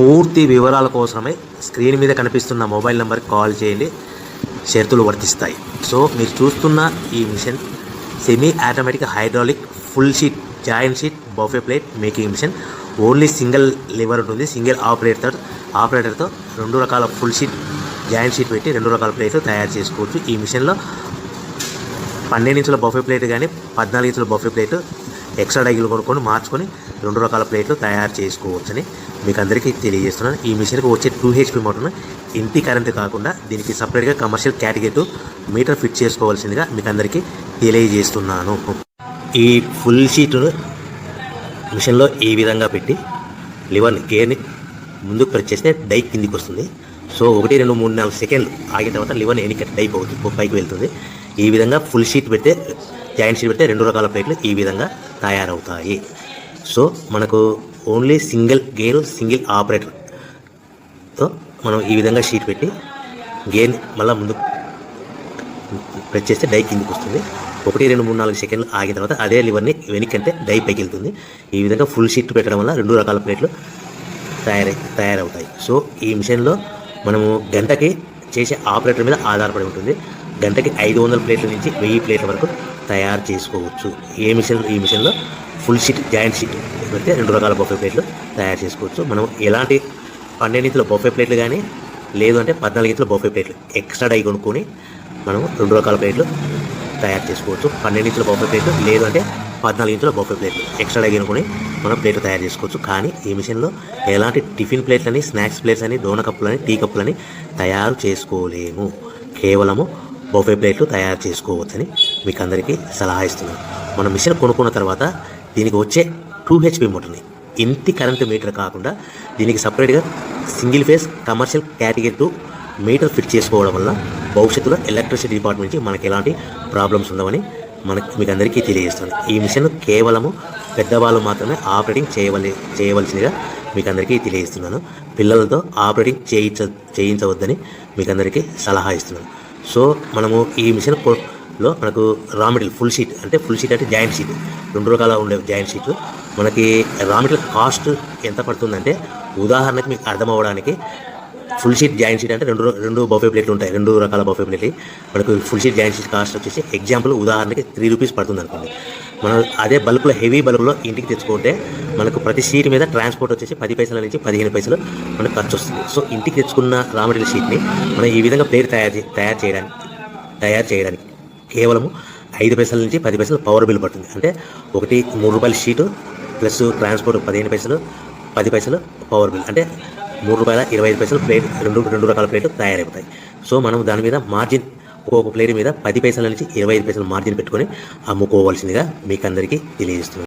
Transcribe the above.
పూర్తి వివరాల కోసమే స్క్రీన్ మీద కనిపిస్తున్న మొబైల్ నెంబర్కి కాల్ చేయండి, షరతులు వర్తిస్తాయి. సో మీరు చూస్తున్న ఈ machine semi automatic hydraulic full sheet joint sheet buffet plate making machine. Only single lever ఉంటుంది, సింగిల్ ఆపరేటర్తో 2 రకాల ఫుల్ షీట్ జాయింట్ షీట్ పెట్టి 2 రకాల ప్లేట్లు తయారు చేసుకోవచ్చు. ఈ మిషన్లో 12 ఇంచుల బఫే ప్లేట్ కానీ 14 ఇంచుల బఫే ప్లేట్ ఎక్స్ట్రా డైగులు కొనుక్కొని మార్చుకొని 2 రకాల ప్లేట్లు తయారు చేసుకోవచ్చని మీకు అందరికీ తెలియజేస్తున్నాను. ఈ మిషన్కి వచ్చే 2 HP మోటార్ను ఇంటి కరెంటు కాకుండా దీనికి సపరేట్గా కమర్షియల్ కేటగిరీ మీటర్ ఫిట్ చేసుకోవాల్సిందిగా మీకు అందరికీ తెలియజేస్తున్నాను. ఈ ఫుల్ షీట్ను మిషన్లో ఈ విధంగా పెట్టి లివర్ని గేర్ని ముందుకు ప్రెస్ చేస్తే డై కిందికి వస్తుంది. సో 1 2 3 4 సెకండ్లు ఆగిన తర్వాత లివర్ని ఎన్నిక డై పైకి వెళ్తుంది. ఈ విధంగా ఫుల్ షీట్ పెడితే జాయింట్ షీట్ పెడితే 2 రకాల ప్లేట్లు ఈ విధంగా తయారవుతాయి. సో మనకు ఓన్లీ సింగిల్ గేరు సింగిల్ ఆపరేటర్తో మనం ఈ విధంగా షీట్ పెట్టి గేర్ని మళ్ళీ ముందు ప్రెస్ చేస్తే డై కిందికి వస్తుంది. 1 2 3 4 సెకండ్లు ఆగిన తర్వాత అదే లివర్ని వెనక్కంటే డై పైకి వెళ్తుంది. ఈ విధంగా ఫుల్ షీట్ పెట్టడం వల్ల 2 రకాల ప్లేట్లు తయారవుతాయి. సో ఈ మిషన్లో మనము గంటకి చేసే ఆపరేటర్ మీద ఆధారపడి ఉంటుంది. గంటకి 500 ప్లేట్ల నుంచి 1000 ప్లేట్ల వరకు తయారు చేసుకోవచ్చు. ఈ మిషన్లో ఫుల్ షీట్ జాయింట్ షీట్ పెడితే 2 రకాల బఫే ప్లేట్లు తయారు చేసుకోవచ్చు. మనం ఎలాంటి 12 ఇంచుల బఫే ప్లేట్లు కానీ లేదు అంటే 14 ఇంచుల బఫే ప్లేట్లు ఎక్స్ట్రా డై కొనుక్కొని మనం 2 రకాల ప్లేట్లు తయారు చేసుకోవచ్చు. 12 ఇంచుల బఫే ప్లేట్లు లేదు అంటే 14 ఇంచుల బఫే ప్లేట్లు ఎక్స్ట్రా డై కొనుక్కొని మనం ప్లేట్లు తయారు చేసుకోవచ్చు. కానీ ఈ మిషన్లో ఎలాంటి టిఫిన్ ప్లేట్లని స్నాక్స్ ప్లేట్స్ అని డోనా కప్పులని టీ కప్పులని తయారు చేసుకోలేము. కేవలము బఫే ప్లేట్లు తయారు చేసుకోవచ్చని మీకు అందరికీ సలహా ఇస్తున్నాను. మనం మిషన్ కొనుక్కున్న తర్వాత దీనికి వచ్చే 2 HP మోటార్ని ఇంటి కరెంటు మీటర్ కాకుండా దీనికి సపరేట్గా single phase commercial category metre fit చేసుకోవడం వల్ల భవిష్యత్తులో ఎలక్ట్రిసిటీ డిపార్ట్మెంట్ నుంచి మనకి ఎలాంటి ప్రాబ్లమ్స్ ఉండవని మీకు అందరికీ తెలియజేస్తుంది. ఈ మిషన్ కేవలము పెద్దవాళ్ళు మాత్రమే ఆపరేటింగ్ చేయవలసిందిగా మీకు అందరికీ తెలియజేస్తున్నాను. పిల్లలతో ఆపరేటింగ్ చేయించవద్దని మీకు అందరికీ సలహా ఇస్తున్నాను. సో మనము ఈ మిషన్లో మనకు రా మెటీరియల్ ఫుల్ షీట్ అంటే జాయింట్ షీట్ 2 రకాల ఉండే జాయింట్ షీట్ మనకి రా మెటీరియల్ కాస్ట్ ఎంత పడుతుందంటే ఉదాహరణకి మీకు అర్థం అవ్వడానికి ఫుల్ షీట్ జాయింట్ షీట్ అంటే రెండు బఫే ప్లేట్లు ఉంటాయి, 2 రకాల బఫే ప్లేట్లు. మనకు full sheet joint sheet cost వచ్చేసి ఎగ్జాంపుల్ ఉదాహరణకి 3 రూపీస్ పడుతుంది అనుకోండి. మనం అదే బల్క్లో హెవీ బల్క్లో ఇంటికి తెచ్చుకుంటే మనకు ప్రతి షీట్ మీద ట్రాన్స్పోర్ట్ వచ్చేసి 10 పైసల నుంచి 15 పైసలు మనకు ఖర్చు వస్తుంది. సో ఇంటికి తెచ్చుకున్న రా మెటీరియల్ షీట్ని మనం ఈ విధంగా ప్లేట్ తయారు చేయడానికి కేవలము 5 పైసల నుంచి 10 పైసలు పవర్ బిల్ పడుతుంది. అంటే ఒకటి 3 రూపాయల షీటు ప్లస్ ట్రాన్స్పోర్ట్ 15 పైసలు 10 పైసలు పవర్ బిల్ అంటే 3 రూపాయల 25 పైసలు ప్లేట్ 2 రకాల ప్లేట్లు తయారైపోతాయి. సో మనం దాని మీద మార్జిన్ ఒక్కొక్క ప్లేట్ మీద 10 పైసల నుంచి 25 పైసలు మార్జిన్ పెట్టుకొని అమ్ముకోవాల్సిందిగా మీకు అందరికీ తెలియజేస్తున్నాను.